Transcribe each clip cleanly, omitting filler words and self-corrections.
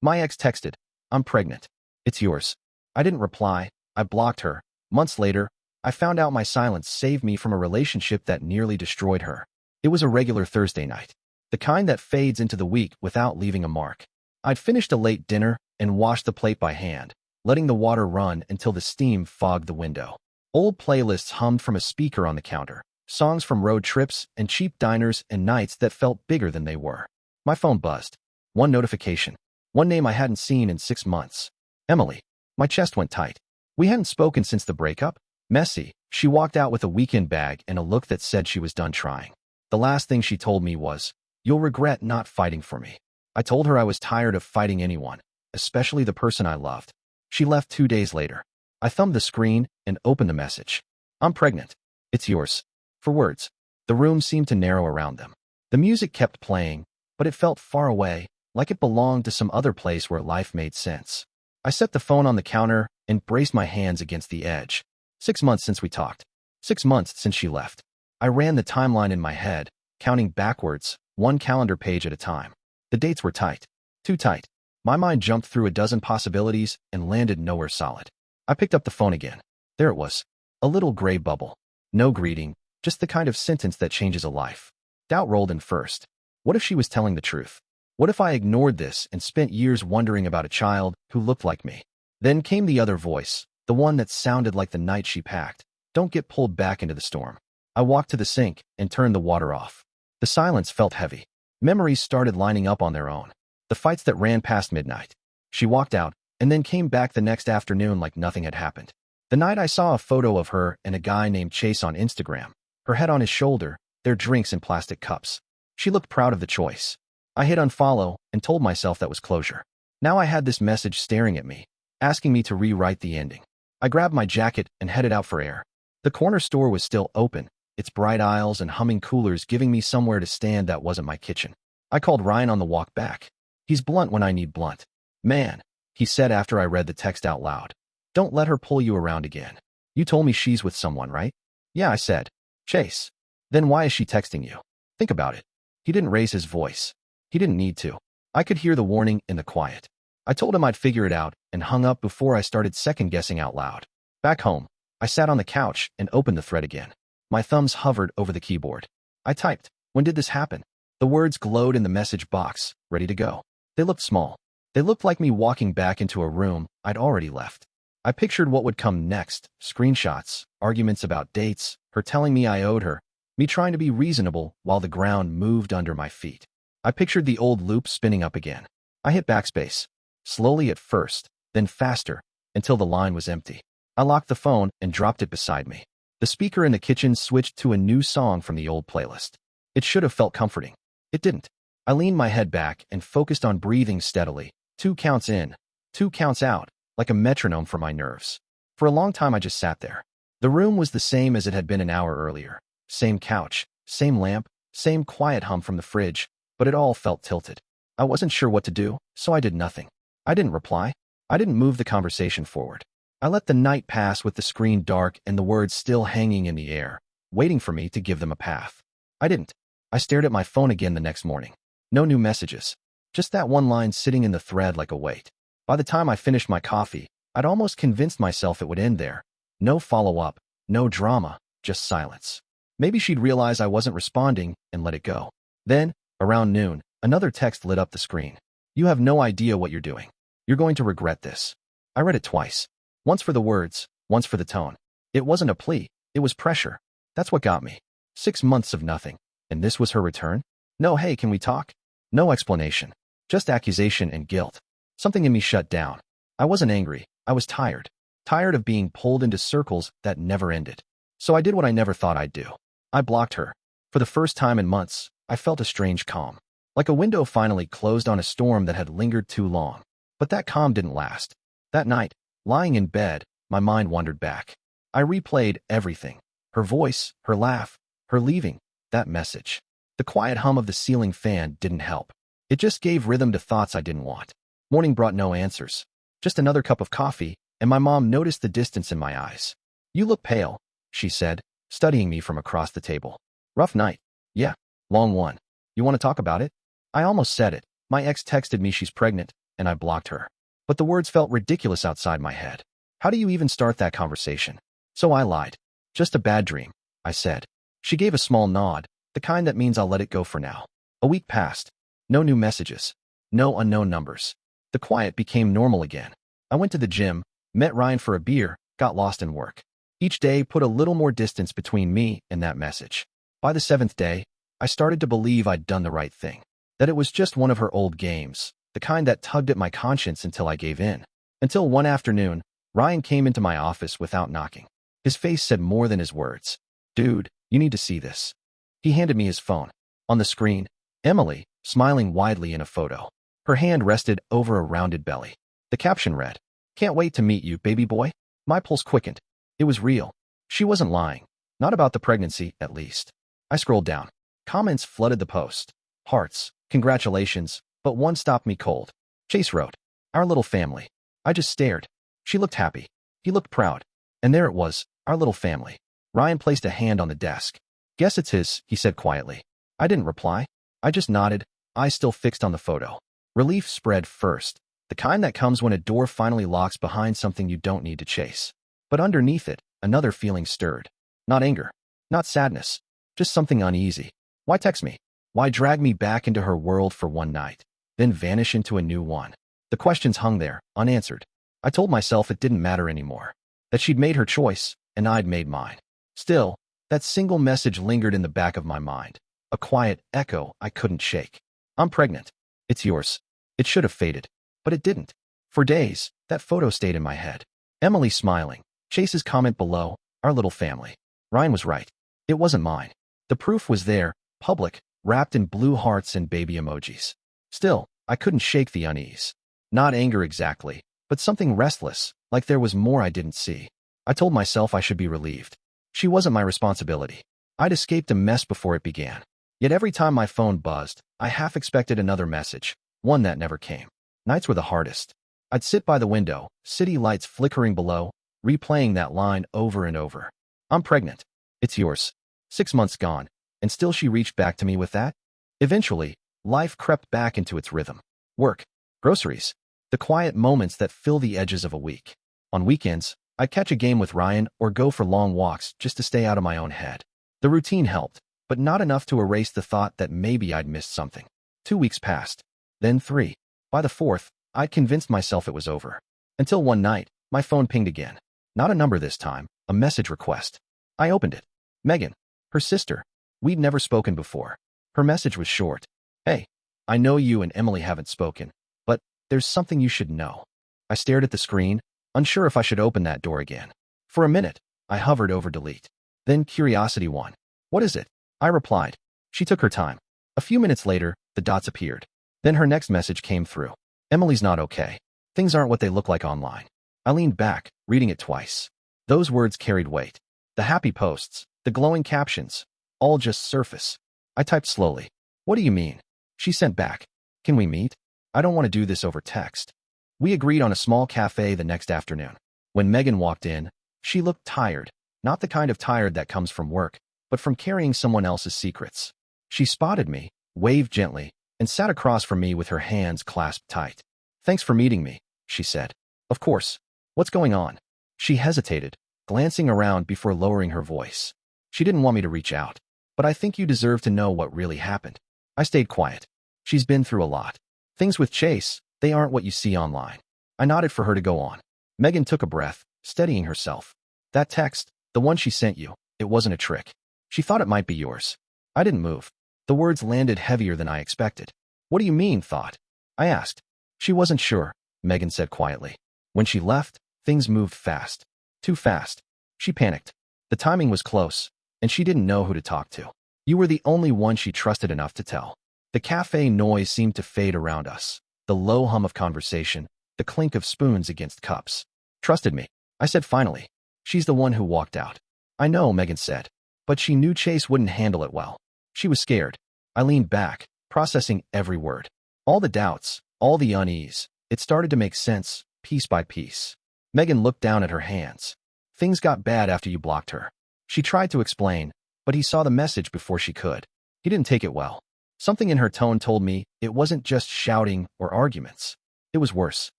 My ex texted, "I'm pregnant. It's yours." I didn't reply. I blocked her. Months later, I found out my silence saved me from a relationship that nearly destroyed her. It was a regular Thursday night, the kind that fades into the week without leaving a mark. I'd finished a late dinner and washed the plate by hand, letting the water run until the steam fogged the window. Old playlists hummed from a speaker on the counter, songs from road trips and cheap diners and nights that felt bigger than they were. My phone buzzed. One notification. One name I hadn't seen in 6 months. Emily. My chest went tight. We hadn't spoken since the breakup. Messy. She walked out with a weekend bag and a look that said she was done trying. The last thing she told me was, "You'll regret not fighting for me." I told her I was tired of fighting anyone, especially the person I loved. She left 2 days later. I thumbed the screen and opened the message. "I'm pregnant. It's yours." 4 words. The room seemed to narrow around them. The music kept playing, but it felt far away, like it belonged to some other place where life made sense. I set the phone on the counter and braced my hands against the edge. 6 months since we talked. 6 months since she left. I ran the timeline in my head, counting backwards, one calendar page at a time. The dates were tight. Too tight. My mind jumped through a dozen possibilities and landed nowhere solid. I picked up the phone again. There it was. A little gray bubble. No greeting, just the kind of sentence that changes a life. Doubt rolled in first. What if she was telling the truth? What if I ignored this and spent years wondering about a child who looked like me? Then came the other voice, the one that sounded like the night she packed. "Don't get pulled back into the storm." I walked to the sink and turned the water off. The silence felt heavy. Memories started lining up on their own. The fights that ran past midnight. She walked out and then came back the next afternoon like nothing had happened. The night I saw a photo of her and a guy named Chase on Instagram, her head on his shoulder, their drinks in plastic cups. She looked proud of the choice. I hit unfollow and told myself that was closure. Now I had this message staring at me, asking me to rewrite the ending. I grabbed my jacket and headed out for air. The corner store was still open, its bright aisles and humming coolers giving me somewhere to stand that wasn't my kitchen. I called Ryan on the walk back. He's blunt when I need blunt. "Man," he said after I read the text out loud. "Don't let her pull you around again. You told me she's with someone, right?" "Yeah," I said. "Chase." "Then why is she texting you? Think about it." He didn't raise his voice. He didn't need to. I could hear the warning in the quiet. I told him I'd figure it out and hung up before I started second-guessing out loud. Back home, I sat on the couch and opened the thread again. My thumbs hovered over the keyboard. I typed, "When did this happen?" The words glowed in the message box, ready to go. They looked small. They looked like me walking back into a room I'd already left. I pictured what would come next, screenshots, arguments about dates, her telling me I owed her, me trying to be reasonable while the ground moved under my feet. I pictured the old loop spinning up again. I hit backspace, slowly at first, then faster, until the line was empty. I locked the phone and dropped it beside me. The speaker in the kitchen switched to a new song from the old playlist. It should have felt comforting. It didn't. I leaned my head back and focused on breathing steadily, 2 counts in, 2 counts out, like a metronome for my nerves. For a long time I just sat there. The room was the same as it had been an hour earlier. Same couch, same lamp, same quiet hum from the fridge, but it all felt tilted. I wasn't sure what to do, so I did nothing. I didn't reply. I didn't move the conversation forward. I let the night pass with the screen dark and the words still hanging in the air, waiting for me to give them a path. I didn't. I stared at my phone again the next morning. No new messages. Just that one line sitting in the thread like a weight. By the time I finished my coffee, I'd almost convinced myself it would end there. No follow-up, no drama, just silence. Maybe she'd realize I wasn't responding and let it go. Then, around noon, another text lit up the screen. "You have no idea what you're doing. You're going to regret this." I read it twice. Once for the words, once for the tone. It wasn't a plea. It was pressure. That's what got me. 6 months of nothing. And this was her return? No, "Hey, can we talk?" No explanation. Just accusation and guilt. Something in me shut down. I wasn't angry. I was tired. Tired of being pulled into circles that never ended. So I did what I never thought I'd do. I blocked her. For the first time in months, I felt a strange calm. Like a window finally closed on a storm that had lingered too long. But that calm didn't last. That night, lying in bed, my mind wandered back. I replayed everything. Her voice, her laugh, her leaving, that message. The quiet hum of the ceiling fan didn't help. It just gave rhythm to thoughts I didn't want. Morning brought no answers. Just another cup of coffee, and my mom noticed the distance in my eyes. "You look pale," she said, studying me from across the table. "Rough night." "Yeah, long one. You want to talk about it?" I almost said it. My ex texted me she's pregnant. and I blocked her. But the words felt ridiculous outside my head. How do you even start that conversation? So I lied. Just a bad dream, I said. She gave a small nod, the kind that means I'll let it go for now. A week passed. No new messages. No unknown numbers. The quiet became normal again. I went to the gym, met Ryan for a beer, got lost in work. Each day put a little more distance between me and that message. By the 7th day, I started to believe I'd done the right thing. That it was just one of her old games, the kind that tugged at my conscience until I gave in. Until one afternoon, Ryan came into my office without knocking. His face said more than his words. Dude, you need to see this. He handed me his phone. On the screen, Emily, smiling widely in a photo. Her hand rested over a rounded belly. The caption read, "Can't wait to meet you, baby boy." My pulse quickened. It was real. She wasn't lying. Not about the pregnancy, at least. I scrolled down. Comments flooded the post. Hearts, congratulations, but one stopped me cold. Chase wrote, "Our little family." I just stared. She looked happy. He looked proud. And there it was, our little family. Ryan placed a hand on the desk. "Guess it's his," he said quietly. I didn't reply. I just nodded, eyes still fixed on the photo. Relief spread first, the kind that comes when a door finally locks behind something you don't need to chase. But underneath it, another feeling stirred. Not anger, not sadness, just something uneasy. Why text me? Why drag me back into her world for one night, then vanish into a new one? The questions hung there, unanswered. I told myself it didn't matter anymore, that she'd made her choice, and I'd made mine. Still, that single message lingered in the back of my mind, a quiet echo I couldn't shake. "I'm pregnant. It's yours." It should have faded, but it didn't. For days, that photo stayed in my head. Emily smiling, Chase's comment below, our little family. Ryan was right. It wasn't mine. The proof was there, public, wrapped in blue hearts and baby emojis. Still, I couldn't shake the unease. Not anger exactly, but something restless, like there was more I didn't see. I told myself I should be relieved. She wasn't my responsibility. I'd escaped a mess before it began. Yet every time my phone buzzed, I half expected another message, one that never came. Nights were the hardest. I'd sit by the window, city lights flickering below, replaying that line over and over. "I'm pregnant. It's yours." 6 months gone, and still she reached back to me with that? Eventually, life crept back into its rhythm. Work, groceries, the quiet moments that fill the edges of a week. On weekends, I'd catch a game with Ryan or go for long walks just to stay out of my own head. The routine helped, but not enough to erase the thought that maybe I'd missed something. 2 weeks passed, then 3. By the 4th, I'd convinced myself it was over. Until one night, my phone pinged again. Not a number this time, a message request. I opened it. Megan, her sister. We'd never spoken before. Her message was short. "Hey, I know you and Emily haven't spoken, but there's something you should know." I stared at the screen, unsure if I should open that door again. For a minute, I hovered over delete. Then curiosity won. "What is it?" I replied. She took her time. A few minutes later, the dots appeared. Then her next message came through. "Emily's not okay. Things aren't what they look like online." I leaned back, reading it twice. Those words carried weight. The happy posts, the glowing captions, all just surface. I typed slowly. "What do you mean?" She sent back. "Can we meet? I don't want to do this over text." We agreed on a small cafe the next afternoon. When Megan walked in, she looked tired, not the kind of tired that comes from work, but from carrying someone else's secrets. She spotted me, waved gently, and sat across from me with her hands clasped tight. "Thanks for meeting me," she said. "Of course. What's going on?" She hesitated, glancing around before lowering her voice. "She didn't want me to reach out, but I think you deserve to know what really happened." I stayed quiet. She's been through a lot. Things with Chase, they aren't what you see online. I nodded for her to go on. Megan took a breath, steadying herself. "That text, the one she sent you, it wasn't a trick. She thought it might be yours." I didn't move. The words landed heavier than I expected. "What do you mean, thought?" I asked. "She wasn't sure," Megan said quietly. "When she left, things moved fast. Too fast." She panicked. The timing was close, and she didn't know who to talk to. You were the only one she trusted enough to tell. The cafe noise seemed to fade around us. The low hum of conversation, the clink of spoons against cups. "Trusted me," I said finally. "She's the one who walked out." "I know," Megan said. But she knew Chase wouldn't handle it well. She was scared. I leaned back, processing every word. All the doubts, all the unease. It started to make sense, piece by piece. Megan looked down at her hands. "Things got bad after you blocked her." She tried to explain, but he saw the message before she could. He didn't take it well. Something in her tone told me it wasn't just shouting or arguments. It It was worse.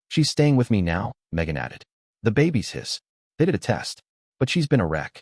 She's staying with me now, Megan added. The baby's his. They did a test. But she's been a wreck.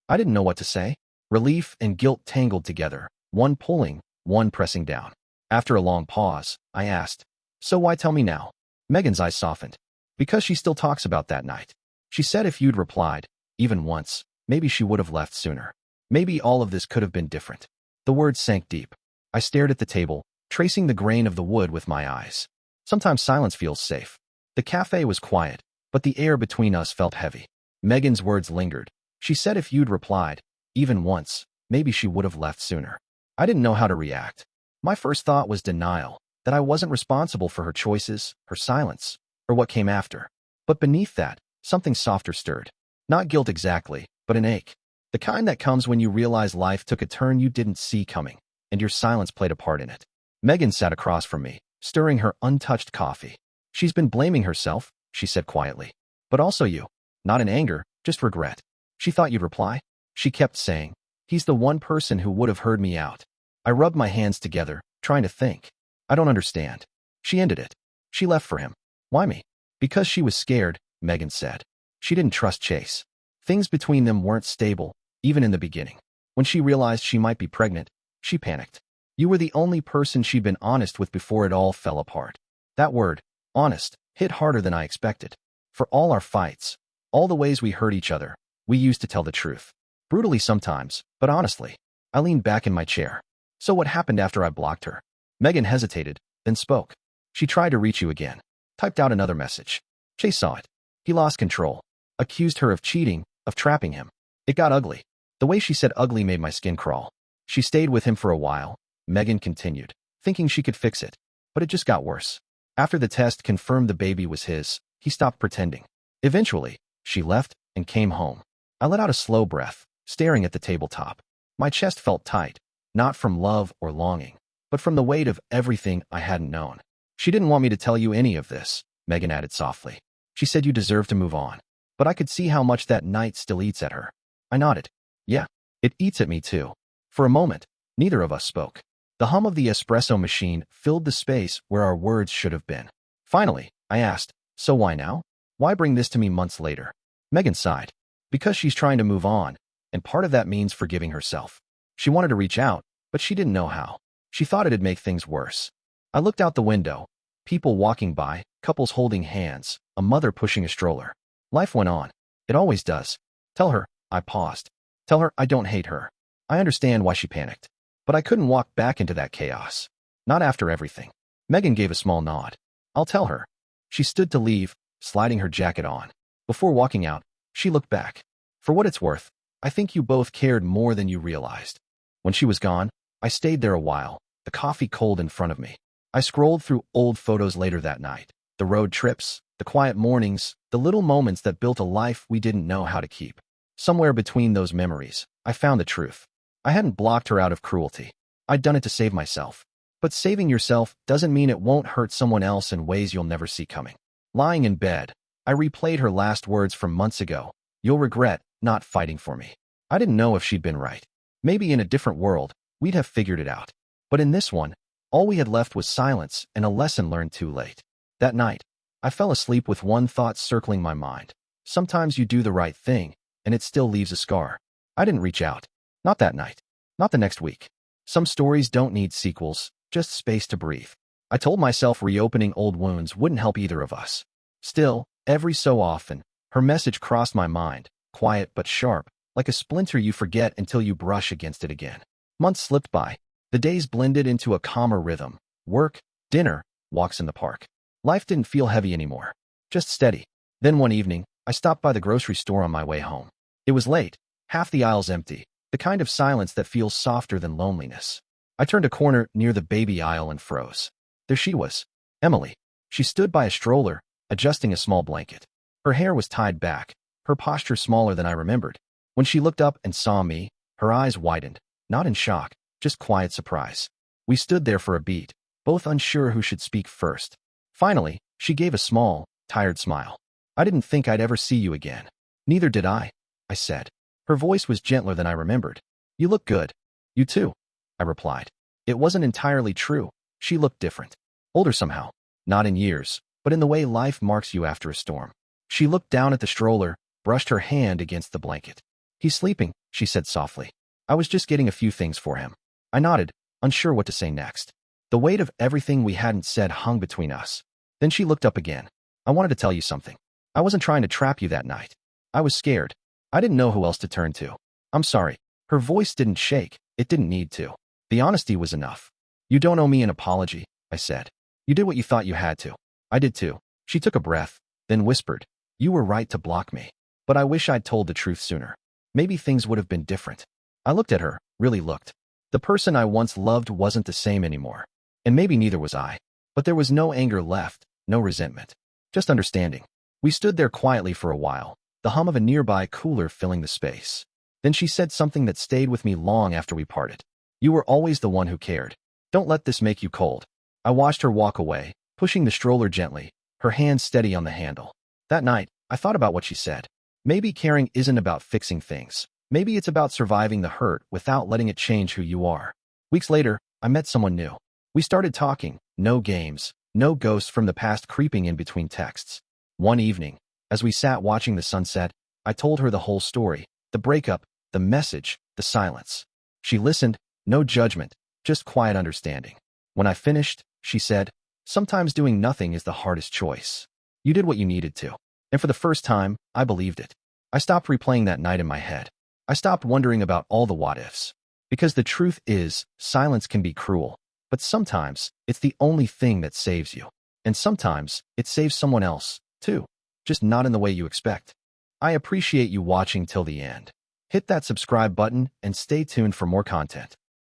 I didn't know what to say. Relief and guilt tangled together, one pulling, one pressing down. After a long pause, I asked, "So why tell me now?" Megan's eyes softened. "Because she still talks about that night. She said if you'd replied, even once, maybe she would have left sooner. Maybe all of this could have been different." The words sank deep. I stared at the table, tracing the grain of the wood with my eyes. Sometimes silence feels safe. The cafe was quiet, but the air between us felt heavy. Megan's words lingered. She said if you'd replied, even once, maybe she would have left sooner. I didn't know how to react. My first thought was denial, that I wasn't responsible for her choices, her silence, or what came after. But beneath that, something softer stirred. Not guilt exactly, but an ache. The kind that comes when you realize life took a turn you didn't see coming, and your silence played a part in it. Megan sat across from me, stirring her untouched coffee. "She's been blaming herself," she said quietly. "But also you. Not in anger, just regret. She thought you'd reply." She kept saying, "He's the one person who would have heard me out." I rubbed my hands together, trying to think. "I don't understand." She ended it. "She left for him." "Why me?" "Because she was scared," Megan said. "She didn't trust Chase. Things between them weren't stable, even in the beginning. When she realized she might be pregnant, she panicked. You were the only person she'd been honest with before it all fell apart." That word, honest, hit harder than I expected. For all our fights, all the ways we hurt each other, we used to tell the truth. Brutally sometimes, but honestly. I leaned back in my chair. "So what happened after I blocked her?" Megan hesitated, then spoke. "She tried to reach you again. Typed out another message. Chase saw it. He lost control. Accused her of cheating, of trapping him. It got ugly." The way she said ugly made my skin crawl. "She stayed with him for a while," Megan continued, thinking she could fix it. "But it just got worse. After the test confirmed the baby was his, he stopped pretending. Eventually, she left and came home." I let out a slow breath, staring at the tabletop. My chest felt tight, not from love or longing, but from the weight of everything I hadn't known. "She didn't want me to tell you any of this," Megan added softly. "She said you deserve to move on." But I could see how much that night still eats at her. I nodded. "Yeah, it eats at me too." For a moment, neither of us spoke. The hum of the espresso machine filled the space where our words should have been. Finally, I asked, "So why now? Why bring this to me months later?" Megan sighed. "Because she's trying to move on, and part of that means forgiving herself. She wanted to reach out, but she didn't know how. She thought it'd make things worse." I looked out the window. People walking by, couples holding hands, a mother pushing a stroller. Life went on. It always does. "Tell her," I paused. "Tell her I don't hate her. I understand why she panicked. But I couldn't walk back into that chaos. Not after everything." Megan gave a small nod. "I'll tell her." She stood to leave, sliding her jacket on. Before walking out, she looked back. "For what it's worth, I think you both cared more than you realized." When she was gone, I stayed there a while, the coffee cold in front of me. I scrolled through old photos later that night. The road trips, the quiet mornings, the little moments that built a life we didn't know how to keep. Somewhere between those memories, I found the truth. I hadn't blocked her out of cruelty. I'd done it to save myself. But saving yourself doesn't mean it won't hurt someone else in ways you'll never see coming. Lying in bed, I replayed her last words from months ago. "You'll regret not fighting for me." I didn't know if she'd been right. Maybe in a different world, we'd have figured it out. But in this one, all we had left was silence and a lesson learned too late. That night, I fell asleep with one thought circling my mind. Sometimes you do the right thing, and it still leaves a scar. I didn't reach out. Not that night. Not the next week. Some stories don't need sequels, just space to breathe. I told myself reopening old wounds wouldn't help either of us. Still, every so often, her message crossed my mind, quiet but sharp, like a splinter you forget until you brush against it again. Months slipped by. The days blended into a calmer rhythm. Work, dinner, walks in the park. Life didn't feel heavy anymore. Just steady. Then one evening, I stopped by the grocery store on my way home. It was late, half the aisles empty, the kind of silence that feels softer than loneliness. I turned a corner near the baby aisle and froze. There she was, Emily. She stood by a stroller, adjusting a small blanket. Her hair was tied back, her posture smaller than I remembered. When she looked up and saw me, her eyes widened, not in shock, just quiet surprise. We stood there for a beat, both unsure who should speak first. Finally, she gave a small, tired smile. "I didn't think I'd ever see you again." "Neither did I said. Her voice was gentler than I remembered. "You look good." "You too," I replied. It wasn't entirely true. She looked different. Older somehow. Not in years, but in the way life marks you after a storm. She looked down at the stroller, brushed her hand against the blanket. He's sleeping, she said softly. I was just getting a few things for him. I nodded, unsure what to say next. The weight of everything we hadn't said hung between us. Then she looked up again. I wanted to tell you something. I wasn't trying to trap you that night. I was scared. I didn't know who else to turn to. I'm sorry. Her voice didn't shake. It didn't need to. The honesty was enough. You don't owe me an apology, I said. You did what you thought you had to. I did too. She took a breath, then whispered, you were right to block me. But I wish I'd told the truth sooner. Maybe things would have been different. I looked at her, really looked. The person I once loved wasn't the same anymore. And maybe neither was I. But there was no anger left, no resentment. Just understanding. We stood there quietly for a while, the hum of a nearby cooler filling the space. Then she said something that stayed with me long after we parted. You were always the one who cared. Don't let this make you cold. I watched her walk away, pushing the stroller gently, her hand steady on the handle. That night, I thought about what she said. Maybe caring isn't about fixing things. Maybe it's about surviving the hurt without letting it change who you are. Weeks later, I met someone new. We started talking, no games, no ghosts from the past creeping in between texts. One evening, as we sat watching the sunset, I told her the whole story, the breakup, the message, the silence. She listened, no judgment, just quiet understanding. When I finished, she said, sometimes doing nothing is the hardest choice. You did what you needed to. And for the first time, I believed it. I stopped replaying that night in my head. I stopped wondering about all the what-ifs. Because the truth is, silence can be cruel. But sometimes, it's the only thing that saves you. And sometimes, it saves someone else, too. Just not in the way you expect. I appreciate you watching till the end. Hit that subscribe button and stay tuned for more content.